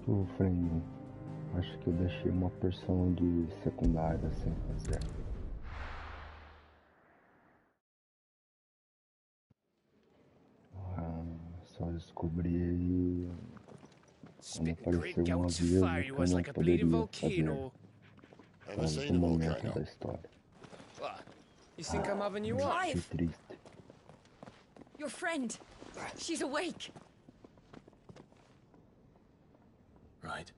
Ô, Frank, acho que eu deixei uma porção de secundária sem fazer. Ah, só descobri aí quando Spitting great apareceu um gouts of aviso fire que eu was não like a bleeding poderia fazer volcano. por Ever causa do seen a momento volcano? da história. What? You think I'm having you on? Que Clive! triste. Your friend! She's awake! Right.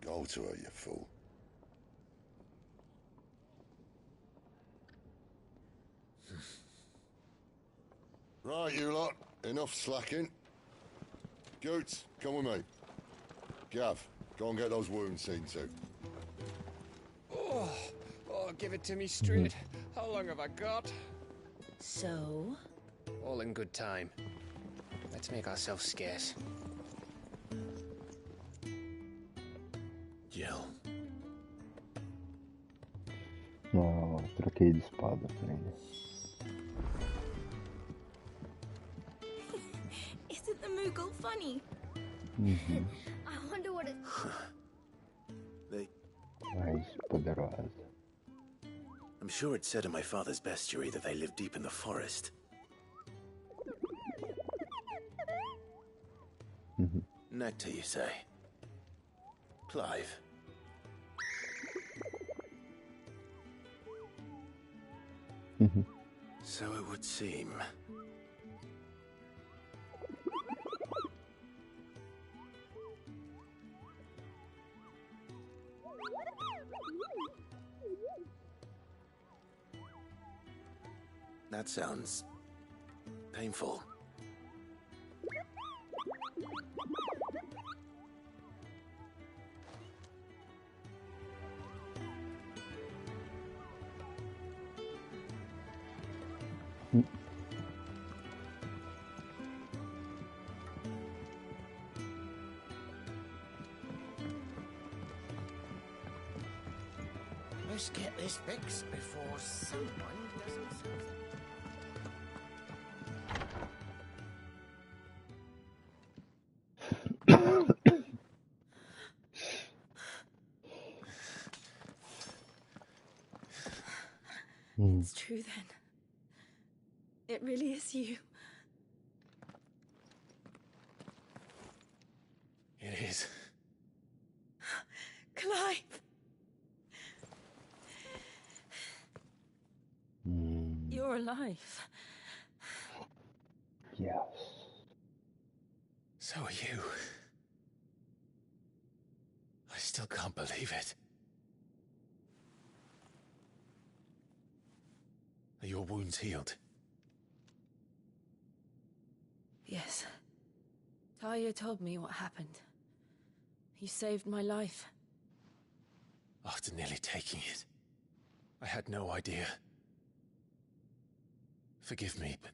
Go to her, you fool. Right, you lot. Enough slacking. Goots, come with me. Gav, go and get those wounds seen to. Oh, give it to me straight. How long have I got? So? All in good time. Let's make ourselves scarce. Jill. Não, troquei de espada, Frank. Isn't the Moogle funny? I wonder what it... Mais poderosa. I'm sure it said in my father's bestiary that they live deep in the forest. Nectar, you say? Clive. So it would seem. That sounds painful. Let's get this fixed before someone does something. It's true then. It really is you. It is. Clive! You're alive. Yes. So are you. I still can't believe it. Are your wounds healed? Yes. Talia told me what happened. You saved my life. After nearly taking it, I had no idea. Forgive me, but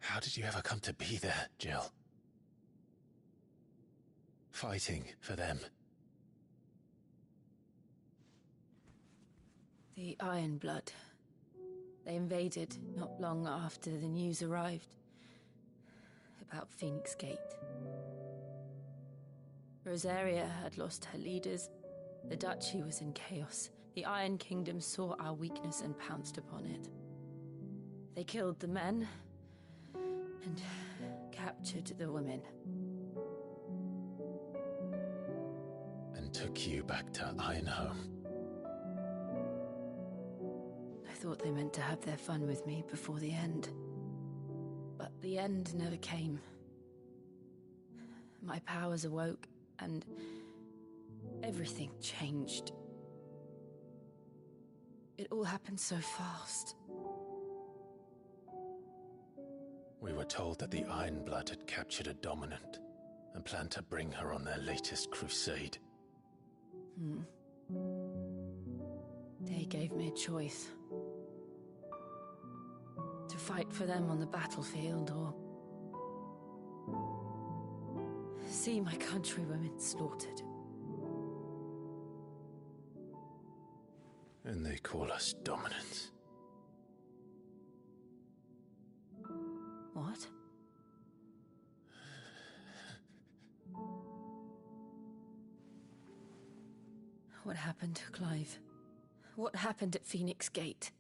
how did you ever come to be there, Jill? Fighting for them. The Iron Blood. They invaded not long after the news arrived about Phoenix Gate. Rosaria had lost her leaders. The Duchy was in chaos. The Iron Kingdom saw our weakness and pounced upon it. They killed the men and captured the women. And took you back to Ironhome. I thought they meant to have their fun with me before the end. But the end never came. My powers awoke, and everything changed. It all happened so fast. We were told that the Iron Blood had captured a dominant and planned to bring her on their latest crusade. They gave me a choice. To fight for them on the battlefield, or see my countrywomen slaughtered. And they call us dominants. What happened, Clive? What happened at Phoenix Gate?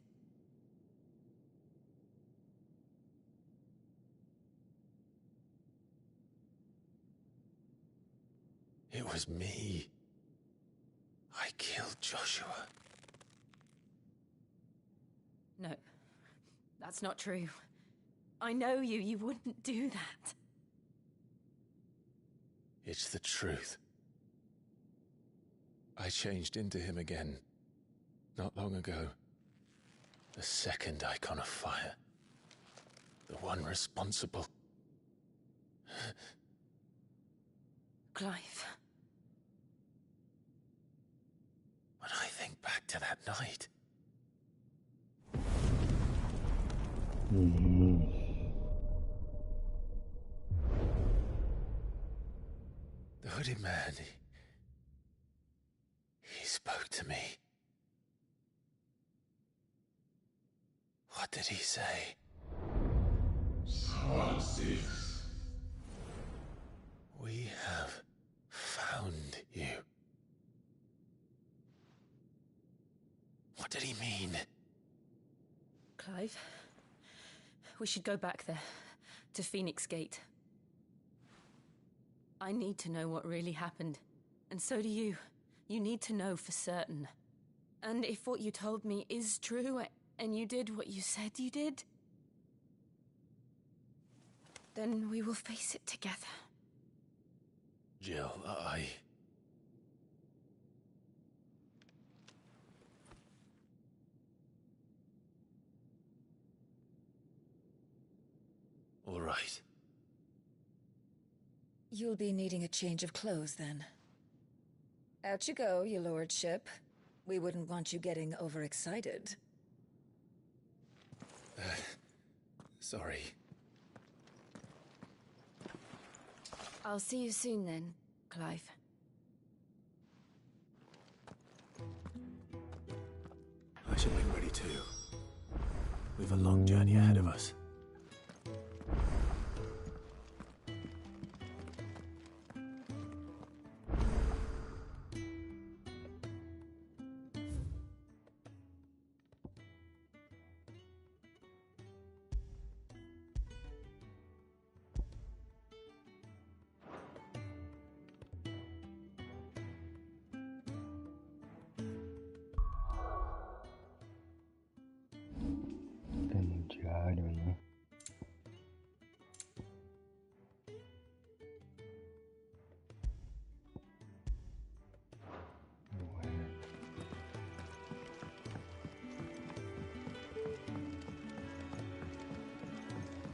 It was me. I killed Joshua. No, that's not true. I know you. You wouldn't do that. It's the truth. I changed into him again, not long ago. The second icon of fire. The one responsible. Clive. When I think back to that night... The hooded man, he spoke to me. What did he say? Francis. We have found you. What did he mean? Clive, we should go back there, to Phoenix Gate. I need to know what really happened, and so do you. You need to know for certain. And if what you told me is true, and you did what you said you did, then we will face it together. Jill, All right. You'll be needing a change of clothes, then. Out you go, your lordship. We wouldn't want you getting overexcited. Sorry. I'll see you soon then, Clive. I should make ready too. We've a long journey ahead of us. Tem no diário, né?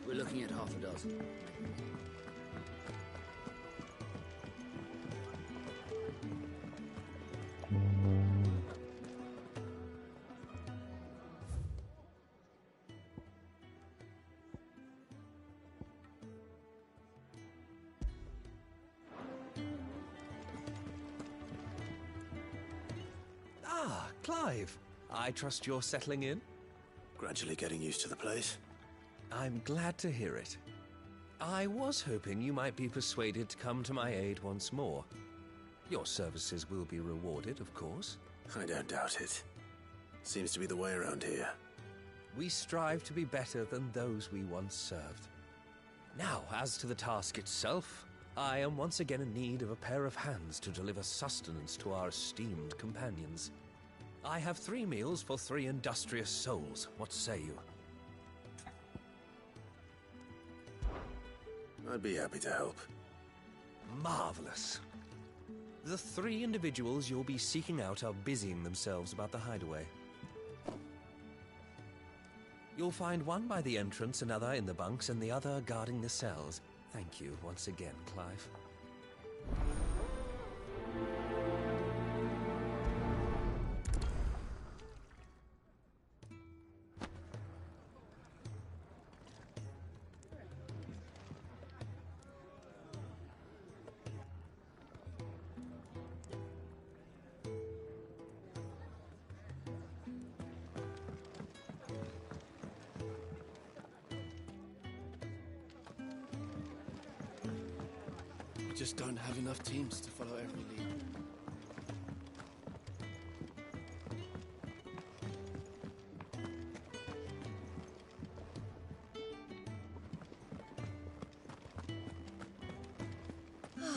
We're looking at half a dozen. Ah, Clive. I trust you're settling in? Gradually getting used to the place. I'm glad to hear it. I was hoping you might be persuaded to come to my aid once more. Your services will be rewarded, of course. I don't doubt it. Seems to be the way around here. We strive to be better than those we once served. Now, as to the task itself, I am once again in need of a pair of hands to deliver sustenance to our esteemed companions. I have 3 meals for 3 industrious souls. What say you? I'd be happy to help. Marvelous. The 3 individuals you'll be seeking out are busying themselves about the hideaway. You'll find one by the entrance, another in the bunks, and the other guarding the cells. Thank you once again, Clive. We just don't have enough teams to follow every lead.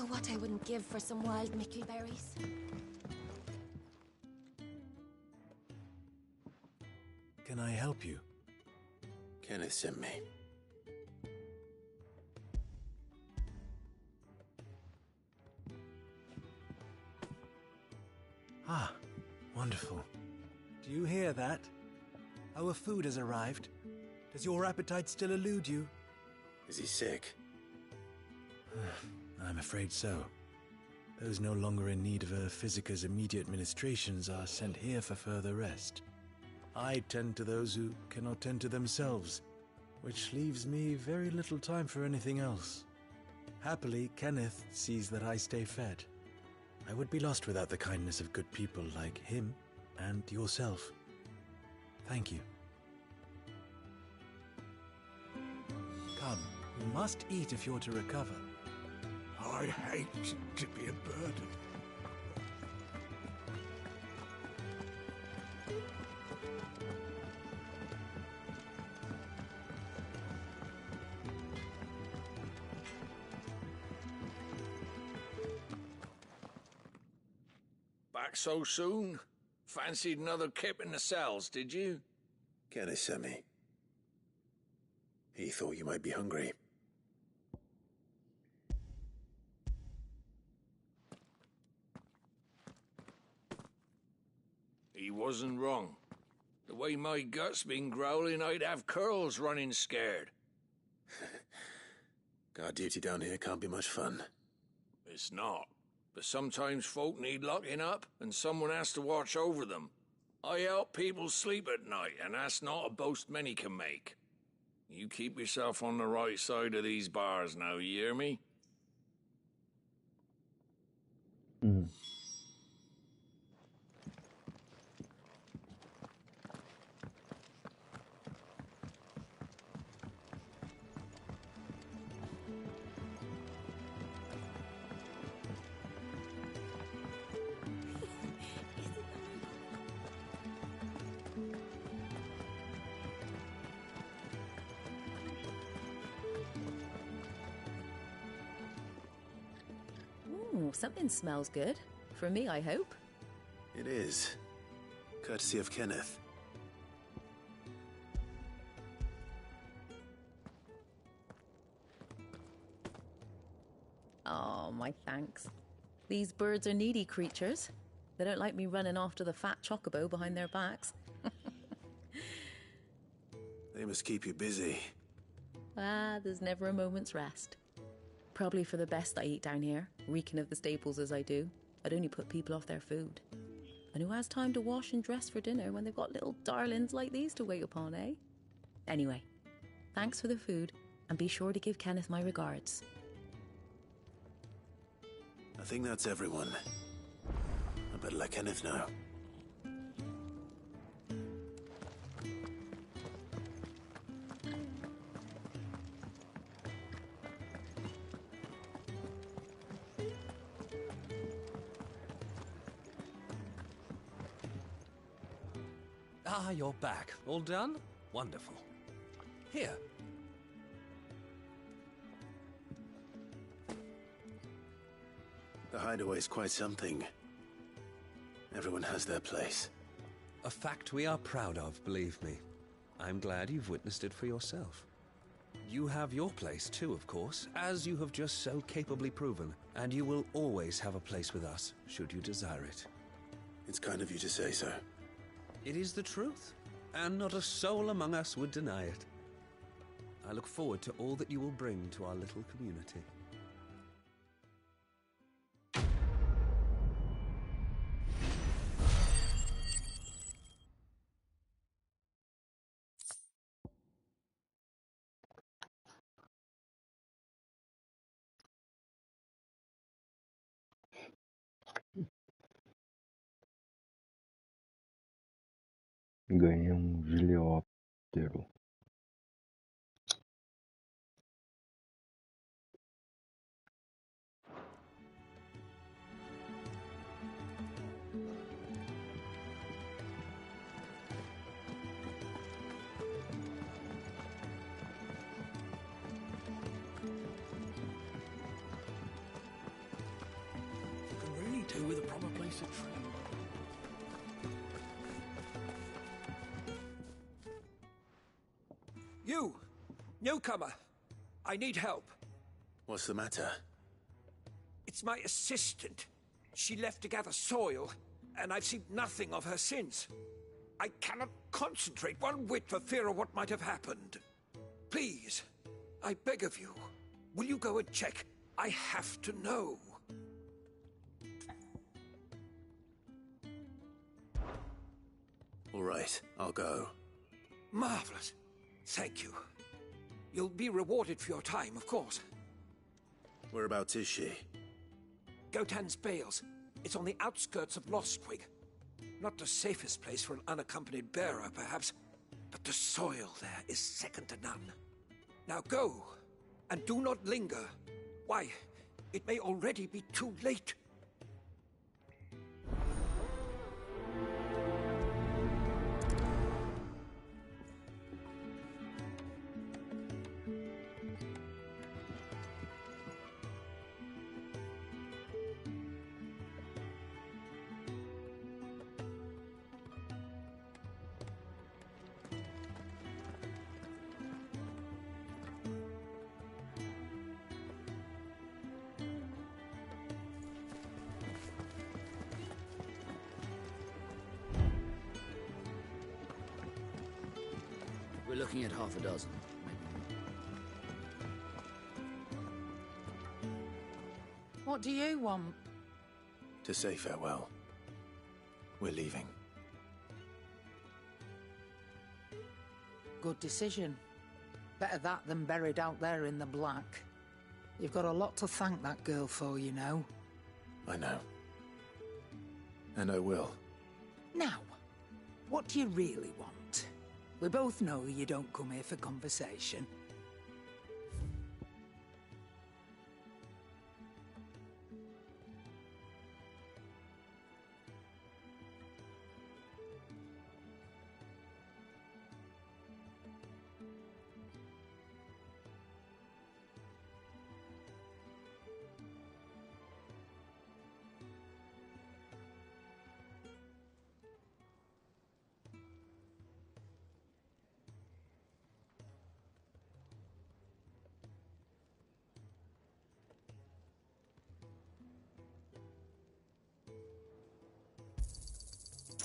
know what I wouldn't give for some wild mickleberries. Can I help you? Kenneth sent me. Ah, wonderful. Do you hear that? Our food has arrived. Does your appetite still elude you? Is he sick? I'm afraid so. Those no longer in need of a Physica's immediate ministrations are sent here for further rest. I tend to those who cannot tend to themselves, which leaves me very little time for anything else. Happily, Kenneth sees that I stay fed. I would be lost without the kindness of good people like him and yourself. Thank you. Come, you must eat if you're to recover. I hate to be a burden. Back so soon? Fancied another kip in the cells, did you? Kenneth sent me. He thought you might be hungry. He wasn't wrong. The way my gut's been growling, I'd have curls running scared. Guard duty down here can't be much fun. It's not. But sometimes folk need locking up, and someone has to watch over them. I help people sleep at night, and that's not a boast many can make. You keep yourself on the right side of these bars now, you hear me? Ooh, something smells good. For me, I hope. It is. Courtesy of Kenneth. Oh, my thanks. These birds are needy creatures. They don't like me running after the fat chocobo behind their backs. They must keep you busy. Ah, there's never a moment's rest. Probably for the best I eat down here, reeking of the staples as I do. I'd only put people off their food. And who has time to wash and dress for dinner when they've got little darlings like these to wait upon, eh? Anyway, thanks for the food, and be sure to give Kenneth my regards. I think that's everyone. I better let Kenneth know. Ah, you're back. All done? Wonderful. Here. The hideaway's quite something. Everyone has their place. A fact we are proud of, believe me. I'm glad you've witnessed it for yourself. You have your place too, of course, as you have just so capably proven, and you will always have a place with us, should you desire it. It's kind of you to say so. It is the truth, and not a soul among us would deny it. I look forward to all that you will bring to our little community. Ganhei gileóptero. with a proper place to train. You! Newcomer! I need help. What's the matter? It's my assistant. She left to gather soil, and I've seen nothing of her since. I cannot concentrate one whit for fear of what might have happened. Please, I beg of you, will you go and check? I have to know. All right, I'll go. Marvelous. Thank you. You'll be rewarded for your time, of course. Whereabouts is she? Gotan's Bales. It's on the outskirts of Lostwig. Not the safest place for an unaccompanied bearer, perhaps, but the soil there is second to none. Now go, and do not linger. Why, it may already be too late. We're looking at half a dozen, maybe more. What do you want? To say farewell. We're leaving. Good decision. Better that than buried out there in the black. You've got a lot to thank that girl for, you know. I know. And I will. Now, what do you really want? We both know you don't come here for conversation.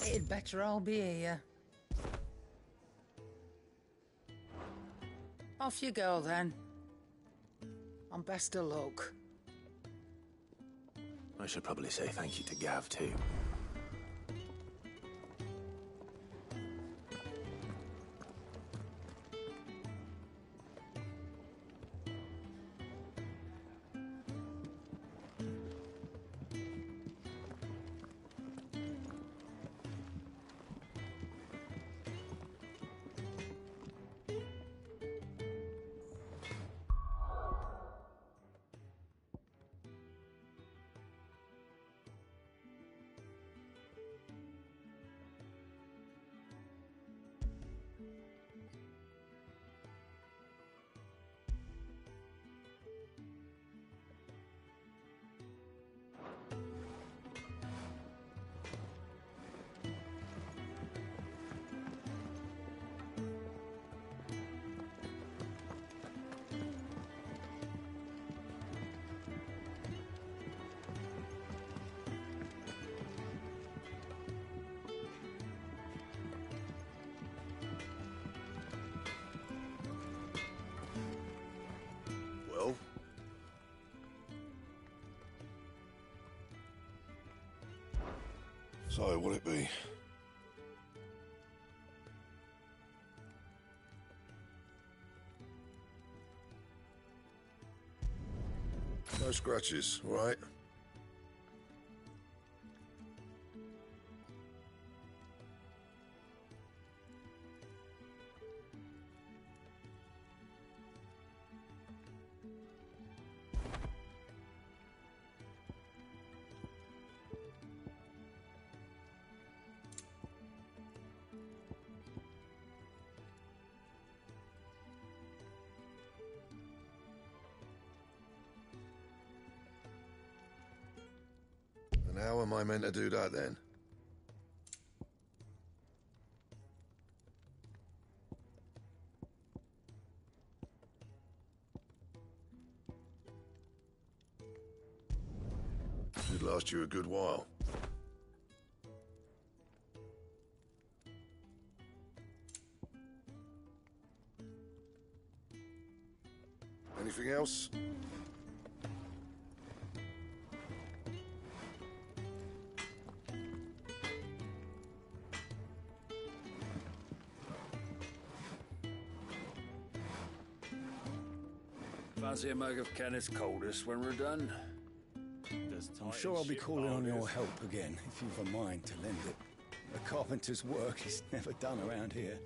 It'd better all be here. Off you go, then. And best of luck. I should probably say thank you to Gav, too. Well? So, what'll it be? No scratches, all right? how am I meant to do that then? Should last you a good while. Anything else? Fancy a mug of Kenneth's coldest when we're done? I'm sure I'll be calling on your help again, if you've a mind to lend it. A carpenter's work is never done around here.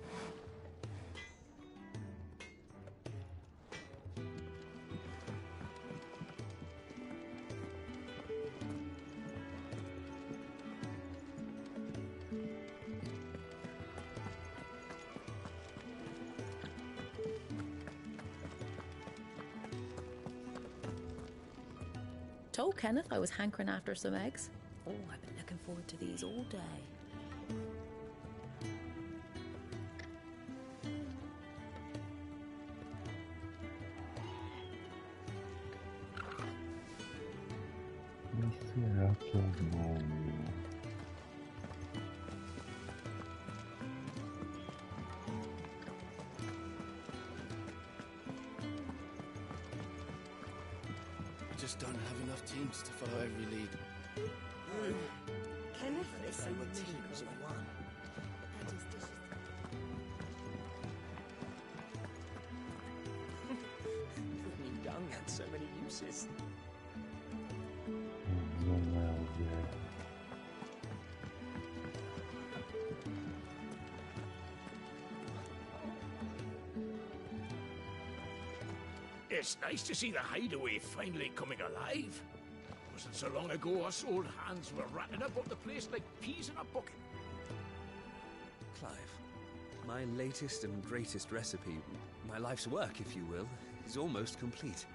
Told Kenneth I was hankering after some eggs. Oh, I've been looking forward to these all day. Mas será que é o nome? Just don't have enough teams to follow every lead. Kenneth is so teams of one. New dung had so many uses. Não é o velho. It's nice to see the hideaway finally coming alive. Wasn't so long ago us old hands were ratting about the place like peas in a bucket. Clive, my latest and greatest recipe, my life's work, if you will, is almost complete.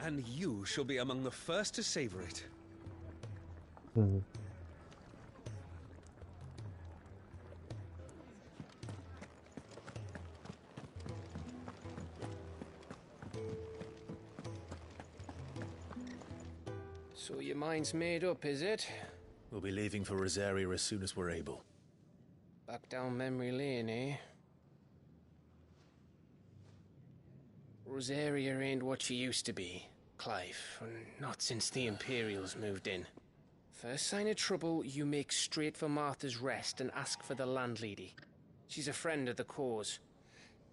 And you shall be among the first to savor it. So your mind's made up, is it? We'll be leaving for Rosaria as soon as we're able. Back down memory lane, eh? Rosaria ain't what she used to be, Clive, and not since the Imperials moved in. First sign of trouble, you make straight for Martha's Rest and ask for the landlady. She's a friend of the cause.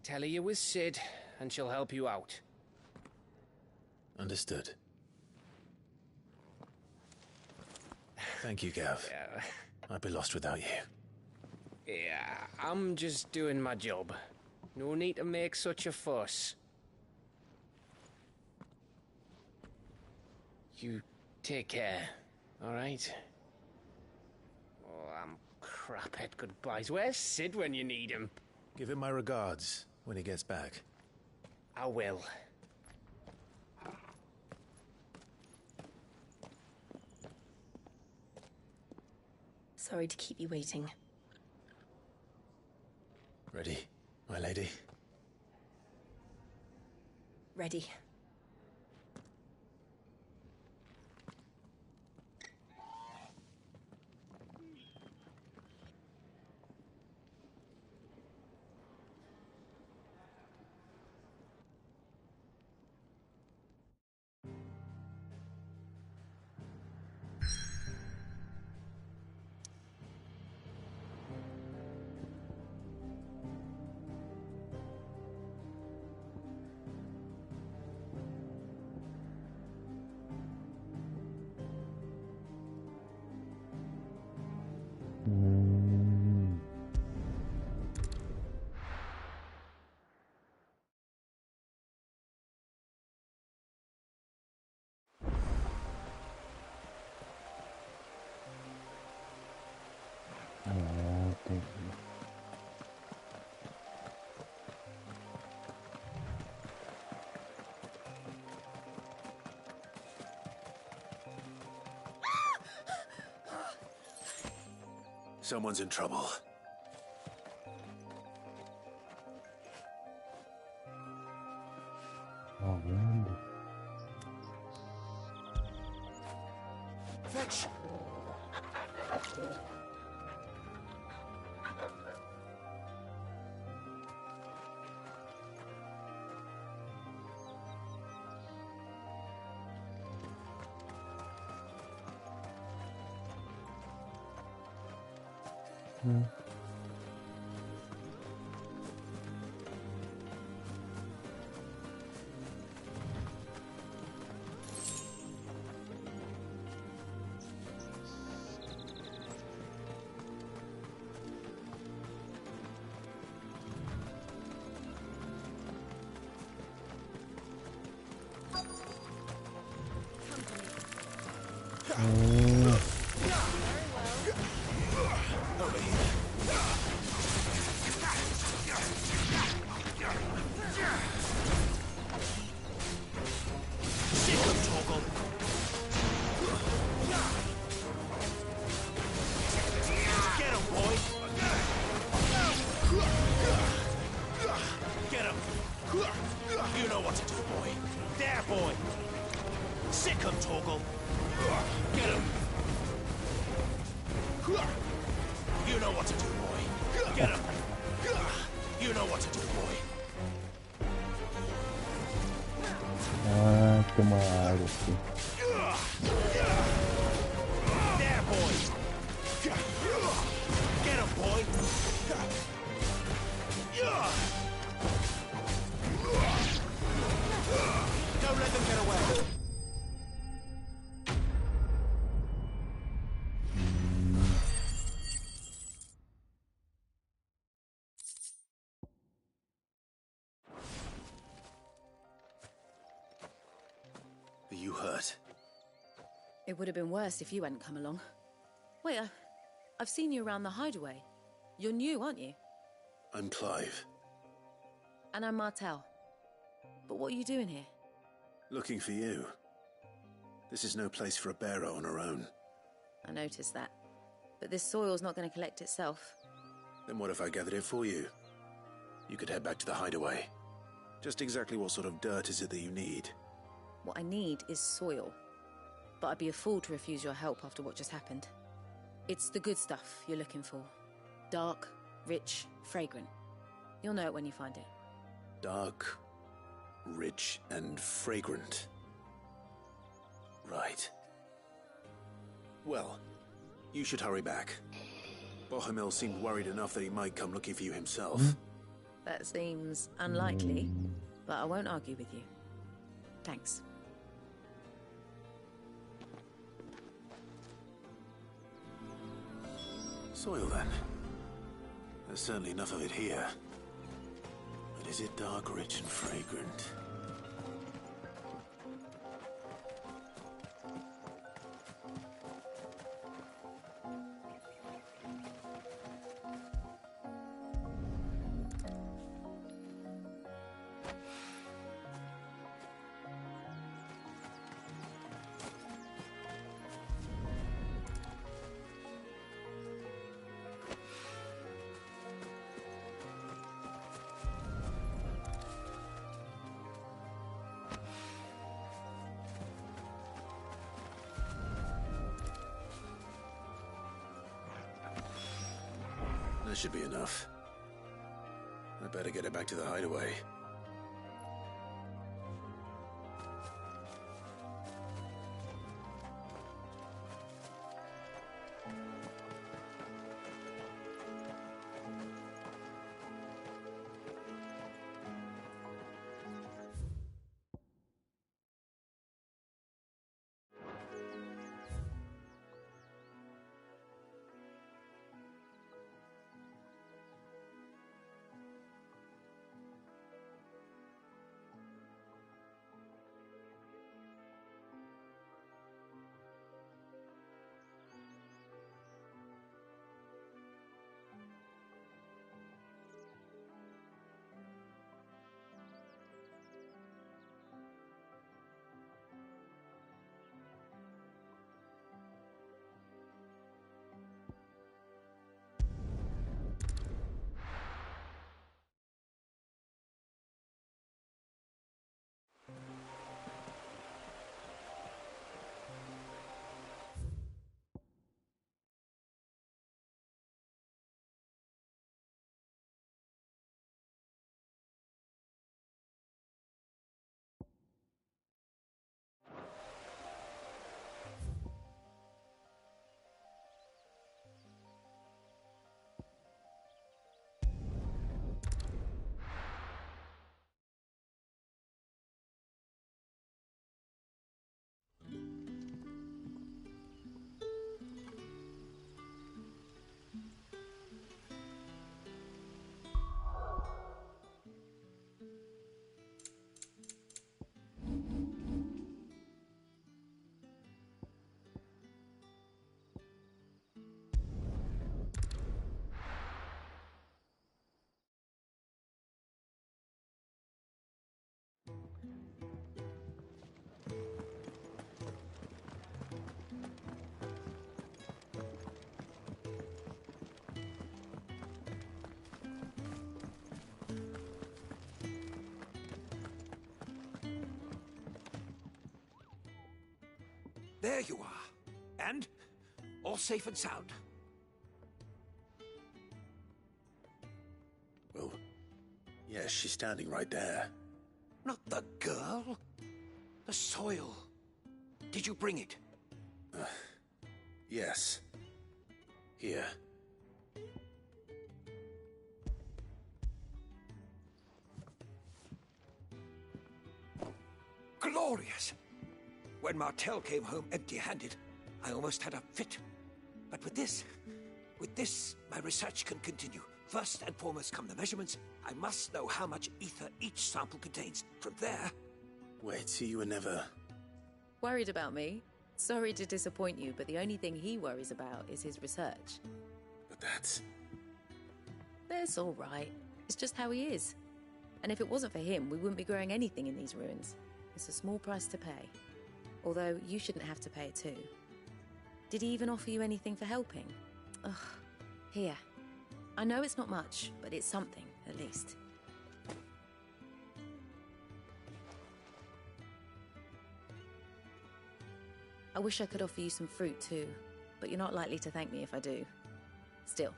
Tell her you was Sid, and she'll help you out. Understood. Thank you, Gav. Yeah. I'd be lost without you. Yeah, I'm just doing my job. No need to make such a fuss. You take care, alright? Oh, I'm crap at goodbyes. Where's Sid when you need him? Give him my regards when he gets back. I will. Sorry to keep you waiting. Ready, my lady? Ready. Tem que... Someone's in trouble. Oh, vendo. Fetch! You know what to do, boy. There, boy. Sick him, Torgal. Get him. You know what to do, boy. Get him. You know what to do, boy. Ah, tem uma área aqui. There, boy. Get him, boy. Don't let them get away. Are you hurt? It would have been worse if you hadn't come along. Wait, I've seen you around the hideaway. You're new, aren't you? I'm Clive. And I'm Martel. But what are you doing here? Looking for you. This is no place for a bearer on her own. I noticed that. But this soil's not going to collect itself. Then what if I gathered it for you? You could head back to the hideaway. Just exactly what sort of dirt is it that you need? What I need is soil. But I'd be a fool to refuse your help after what just happened. It's the good stuff you're looking for. Dark, rich, fragrant. You'll know it when you find it. Dark, rich, and fragrant. Right. Well, you should hurry back. Bohemil seemed worried enough that he might come looking for you himself. That seems unlikely, but I won't argue with you. Thanks. Soil, then. There's certainly enough of it here. But is it dark, rich, and fragrant? That should be enough. I better get it back to the hideaway. There you are. And all safe and sound. Well, yes, she's standing right there. Not the girl. The soil. Did you bring it? Yes. Here. Glorious! When Martel came home empty-handed, I almost had a fit. But with this, my research can continue. First and foremost come the measurements. I must know how much ether each sample contains. From there... Wait, so you were never... Worried about me? Sorry to disappoint you, but the only thing he worries about is his research. But that's... That's all right. It's just how he is. And if it wasn't for him, we wouldn't be growing anything in these ruins. It's a small price to pay. Although, you shouldn't have to pay it too. Did he even offer you anything for helping? Ugh. Here. I know it's not much, but it's something, at least. I wish I could offer you some fruit too, but you're not likely to thank me if I do. Still,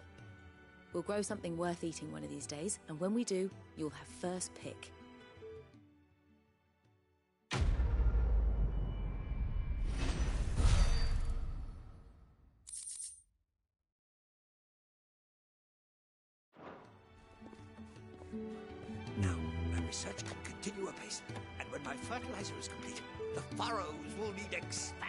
we'll grow something worth eating one of these days, and when we do, you'll have first pick. Now, my research can continue apace, and when my fertilizer is complete, the furrows will need expanding.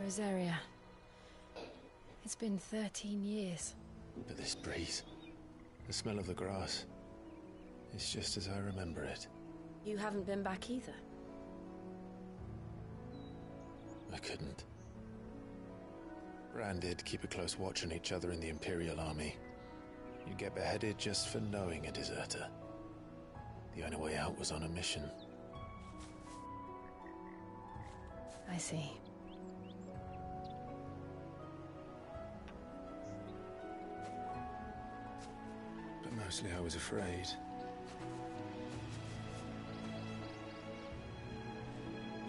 Rosaria. It's been 13 years. But this breeze, the smell of the grass, it's just as I remember it. You haven't been back either. I couldn't. Bran did keep a close watch on each other in the Imperial Army. You get beheaded just for knowing a deserter. The only way out was on a mission. I see. But mostly I was afraid.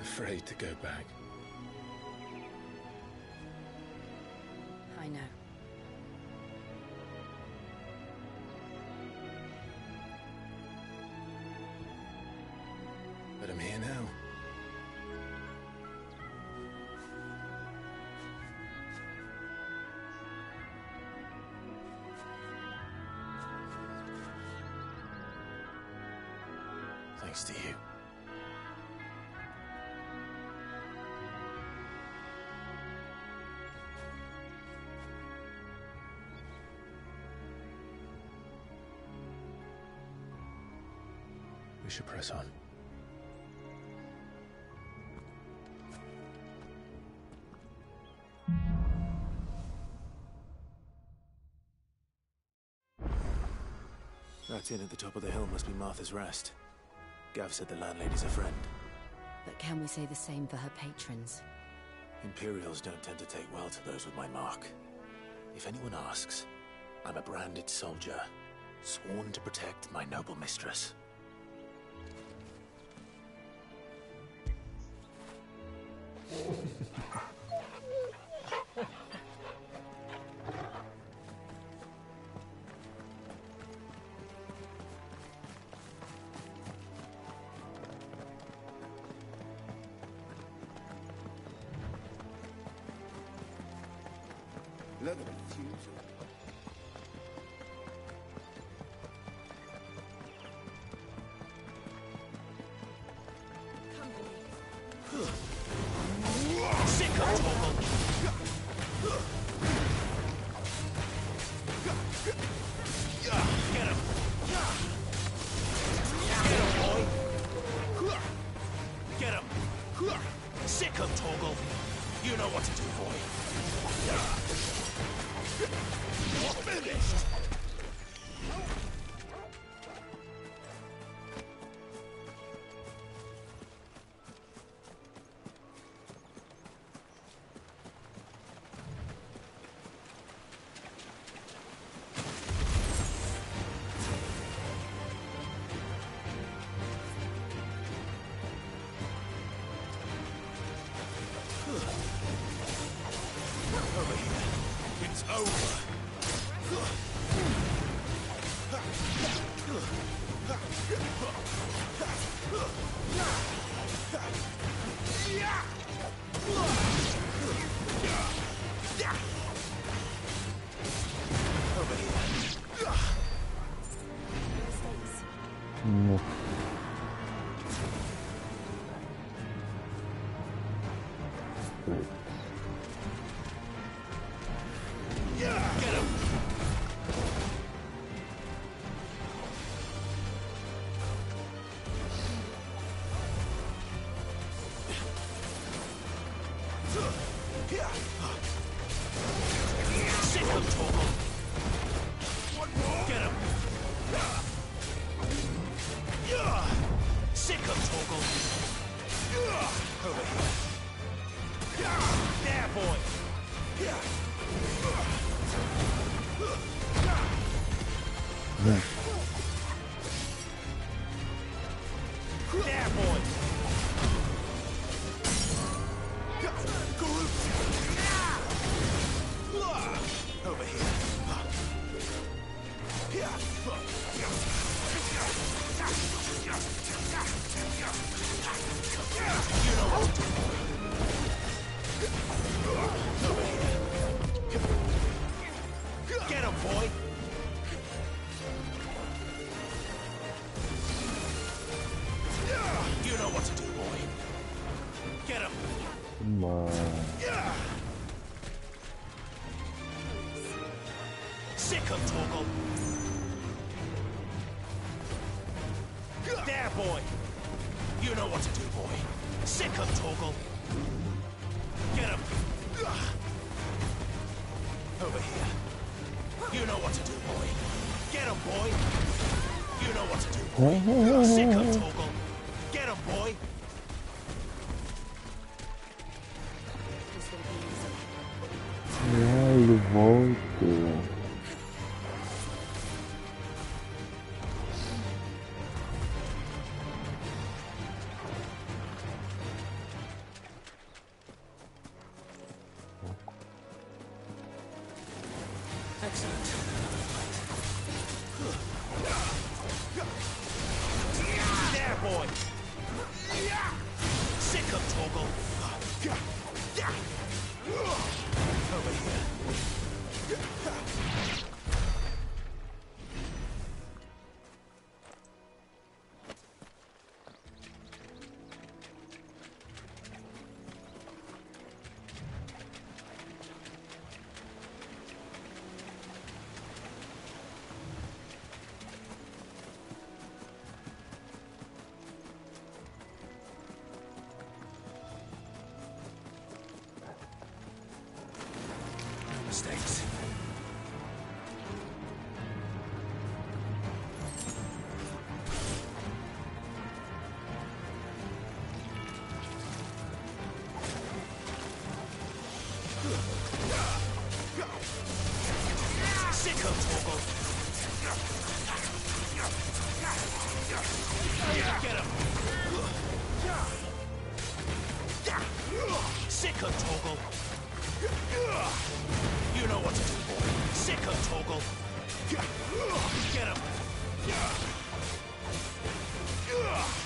Afraid to go back. I know. But I'm here now. Thanks to you. We should press on. That inn at the top of the hill must be Martha's Rest. Gav said the landlady's a friend. But can we say the same for her patrons? Imperials don't tend to take well to those with my mark. If anyone asks, I'm a branded soldier, sworn to protect my noble mistress. Leather refusal. Sick of Torgal. Get him. Get him, boy. Get him. Sick of Torgal. You know what to do, boy. Finished. Over here. It's over. No. Get him. Sick of Torgal. One more. Get him. Sick of Torgal. Over here. There, boy. Yeah. There, boy. Over here. You know what to do. Over here. Get him, boy. You know what to do, boy. Get him. Come on. boy! You know what to do, boy. Sick him, Torgal. Get him. Over here. You know what to do, boy. Get him, boy. You know what to do, boy. Sick him, Torgal. Get him, boy. Ele volta. Excellent. There, boy. Sick him, Torgal. Over here. Mistakes. Sick him, Torgal. Get him. Sick him, Torgal. You know what to do, boy. Sick him, Torgal. Get him.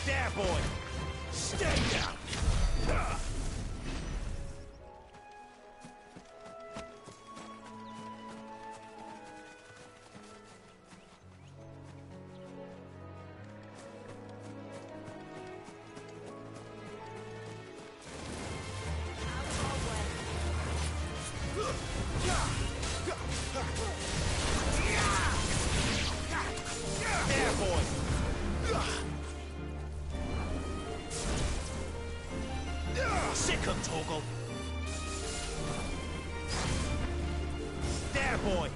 There, boy. Stay down. There, boy. Sick him, Torgal. There, boy.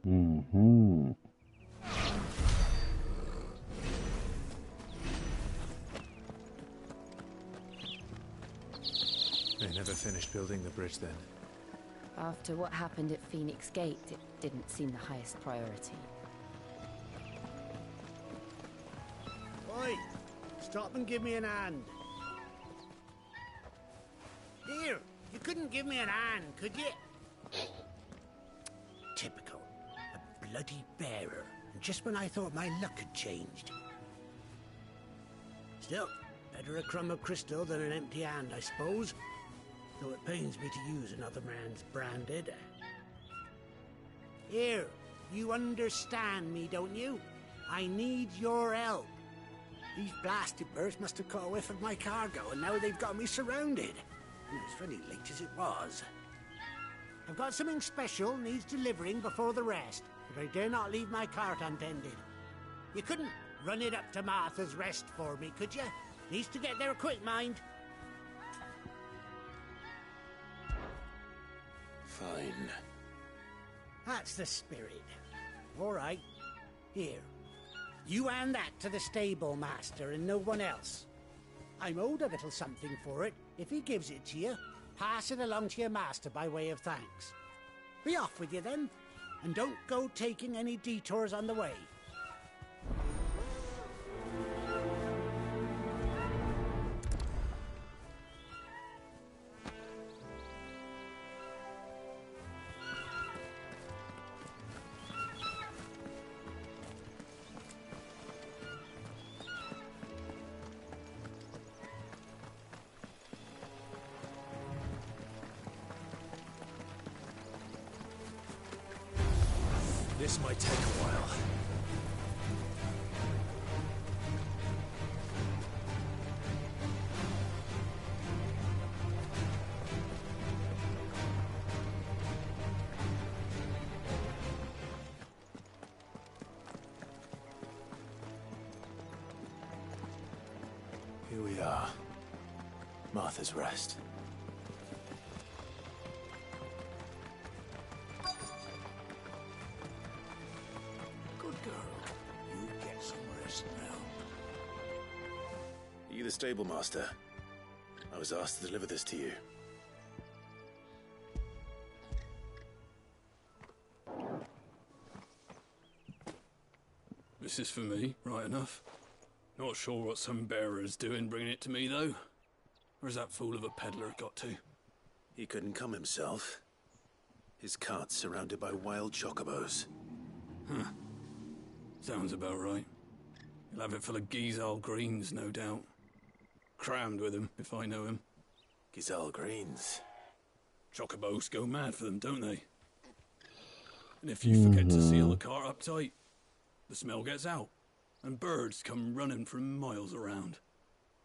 Mm-hmm. They never finished building the bridge then. After what happened at Phoenix Gate, it didn't seem the highest priority. Oi! Stop and give me an hand. Here, you couldn't give me an hand, could you? Typical. A bloody bearer. And just when I thought my luck had changed. Still, better a crumb of crystal than an empty hand, I suppose. Though it pains me to use another man's branded. Here, you understand me, don't you? I need your help. These blasted birds must have caught a whiff of my cargo, and now they've got me surrounded. And it's very late as it was. I've got something special needs delivering before the rest, but I dare not leave my cart untended. You couldn't run it up to Martha's Rest for me, could you? Needs to get there quick, mind. Fine. That's the spirit. All right. Here. You hand that to the stable master and no one else. I'm owed a little something for it. If he gives it to you, pass it along to your master by way of thanks. Be off with you then, and don't go taking any detours on the way. This might take a while. are. Martha's Rest. Good girl. You get some rest now. Are you the stable master? I was asked to deliver this to you. This is for me, right enough. Not sure what some bearer's doing bringing it to me, though. Where's that fool of a peddler got to? He couldn't come himself. His cart's surrounded by wild chocobos. Huh. Sounds about right. He'll have it full of Gizal greens, no doubt. Crammed with him, if I know him. Gizal greens? Chocobos go mad for them, don't they? And if you forget to seal the cart up tight, the smell gets out, and birds come running from miles around.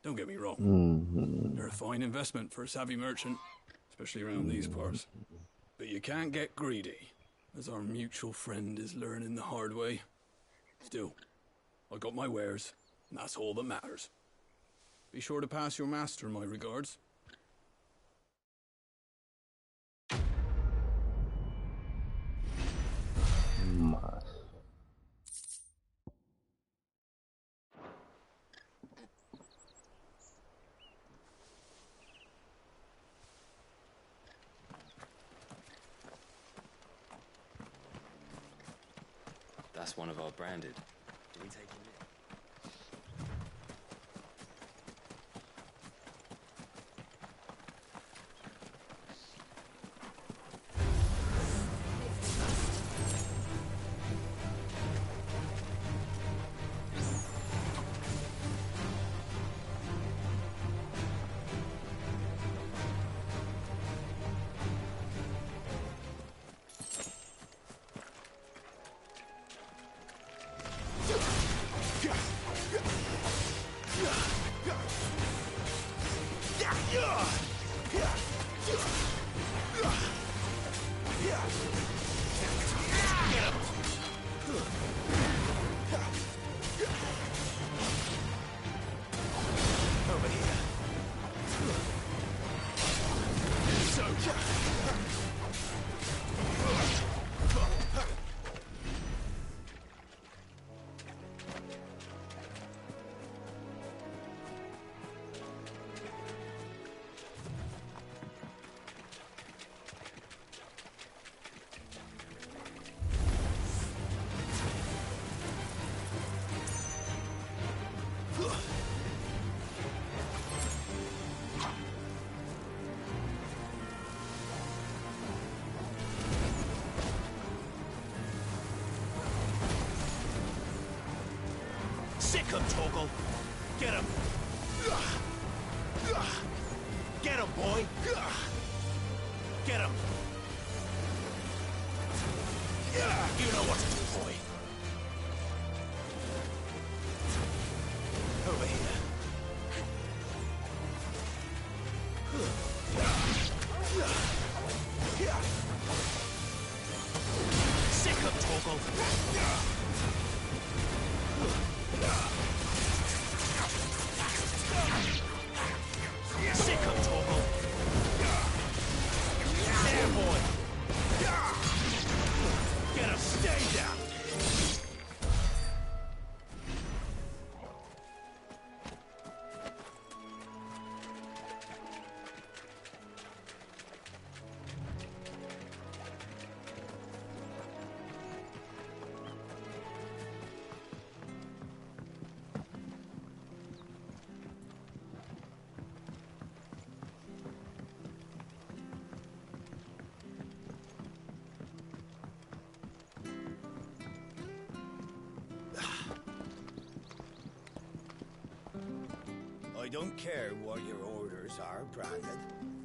Don't get me wrong. They're a fine investment for a savvy merchant, especially around these parts. But you can't get greedy, as our mutual friend is learning the hard way. Still, I got my wares, and that's all that matters. Be sure to pass your master my regards. That's one of our branded. Do we take him in? Sick him, Torgal. Get him. Get him, boy. Get him. You know what to do, boy. Over here. Sick him, Torgal. Sick him, Torgal. There, boy. Get him. Stay down. I don't care what your orders are, Brandon.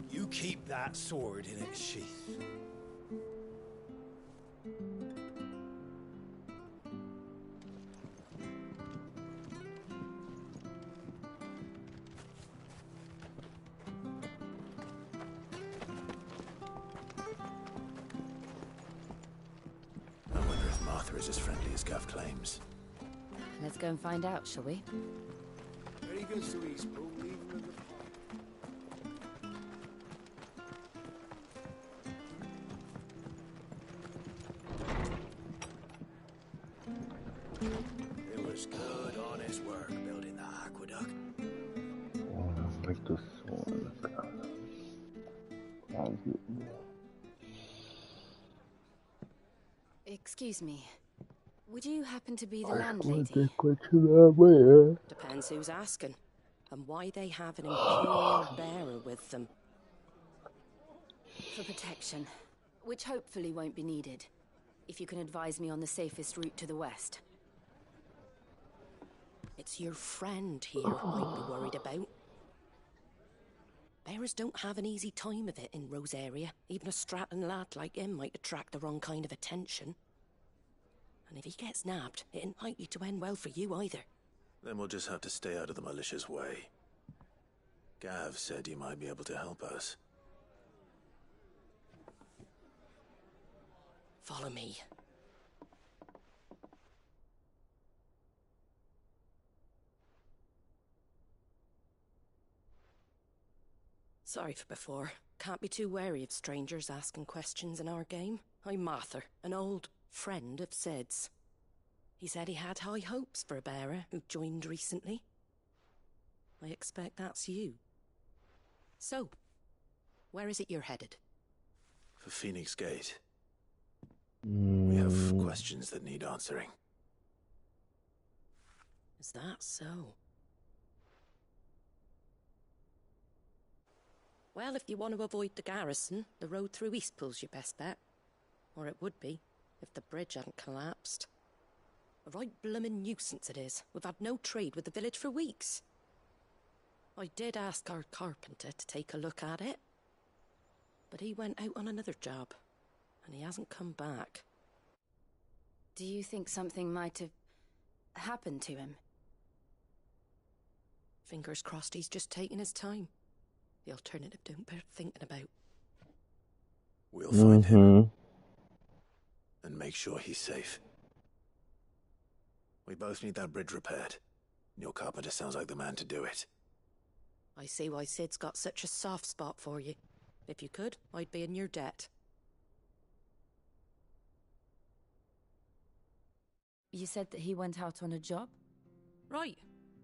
You keep that sword in its sheath. I wonder if Martha is as friendly as Gav claims. Let's go and find out, shall we? Very good, Louise. We'll leave Excuse me. Would you happen to be the Acho que vou landlady? ter que continuar amanhã. Depends who's asking, and why they have an Imperial bearer with them. For protection, which hopefully won't be needed. If you can advise me on the safest route to the west. It's your friend here I'd be worried about. Bearers don't have an easy time of it in Rose area. Even a Stratton lad like him might attract the wrong kind of attention. And if he gets nabbed, it ain't likely to end well for you either. Then we'll just have to stay out of the malicious way. Gav said you might be able to help us. Follow me. Sorry for before. Can't be too wary of strangers asking questions in our game. I'm Martha, an old friend of Sid's. He said he had high hopes for a bearer who joined recently. I expect that's you. So, where is it you're headed? For Phoenix Gate. We have questions that need answering. Is that so? Well, if you want to avoid the garrison, the road through Eastpool's your best bet. Or it would be, if the bridge hadn't collapsed. A right bloomin' nuisance it is. We've had no trade with the village for weeks. I did ask our carpenter to take a look at it. But he went out on another job, and he hasn't come back. Do you think something might have happened to him? Fingers crossed he's just taking his time. The alternative don't bear thinking about. We'll find him. And make sure he's safe. We both need that bridge repaired. Your carpenter sounds like the man to do it. I see why Sid's got such a soft spot for you. If you could, I'd be in your debt. You said that he went out on a job? Right.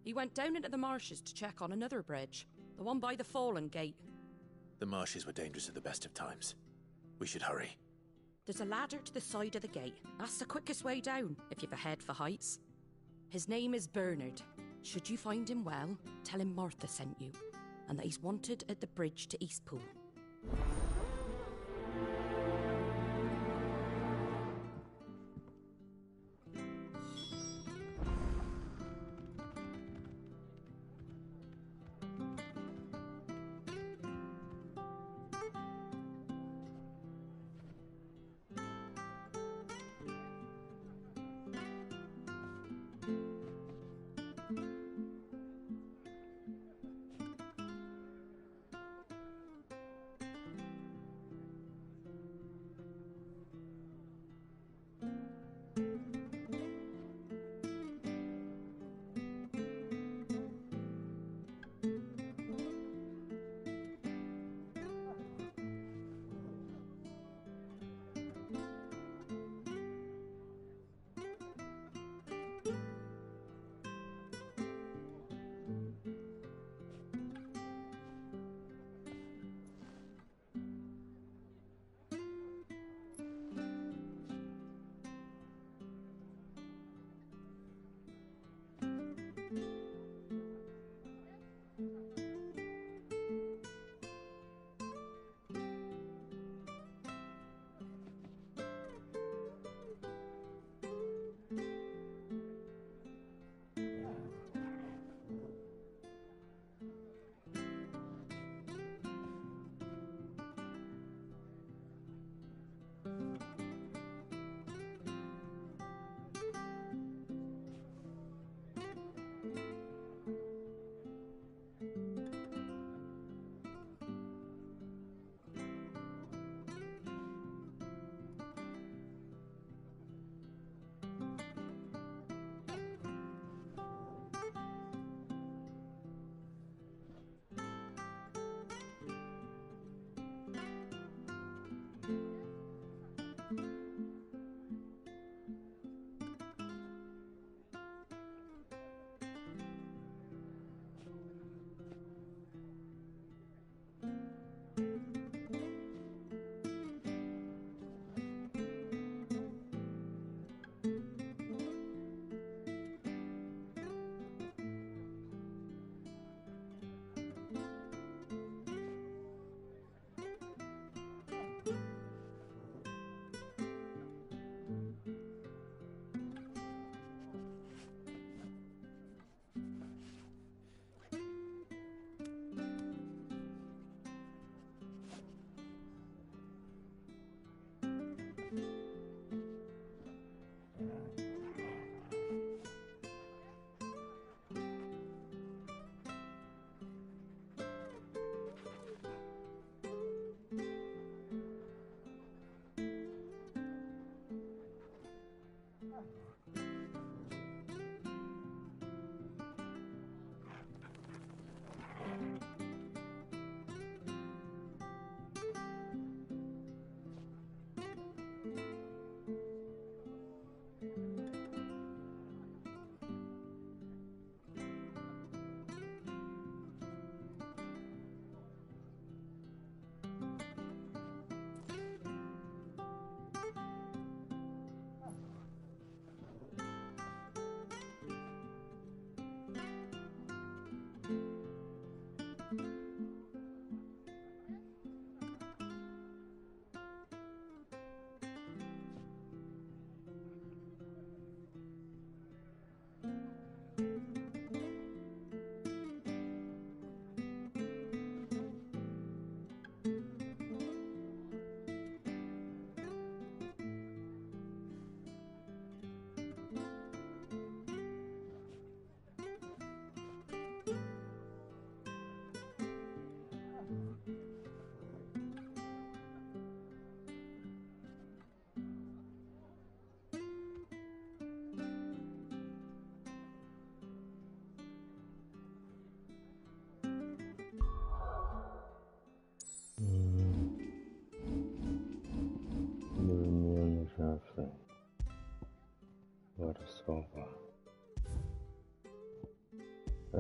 He went down into the marshes to check on another bridge. The one by the Fallen Gate. The marshes were dangerous at the best of times. We should hurry. There's a ladder to the side of the gate. That's the quickest way down, if you've a head for heights. His name is Bernard. Should you find him well, tell him Martha sent you, and that he's wanted at the bridge to Eastpool.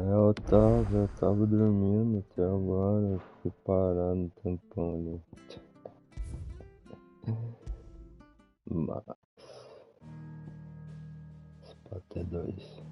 Eu tava dormindo até agora, fiquei parado um tempão ali. Mas... Esse pato é dois.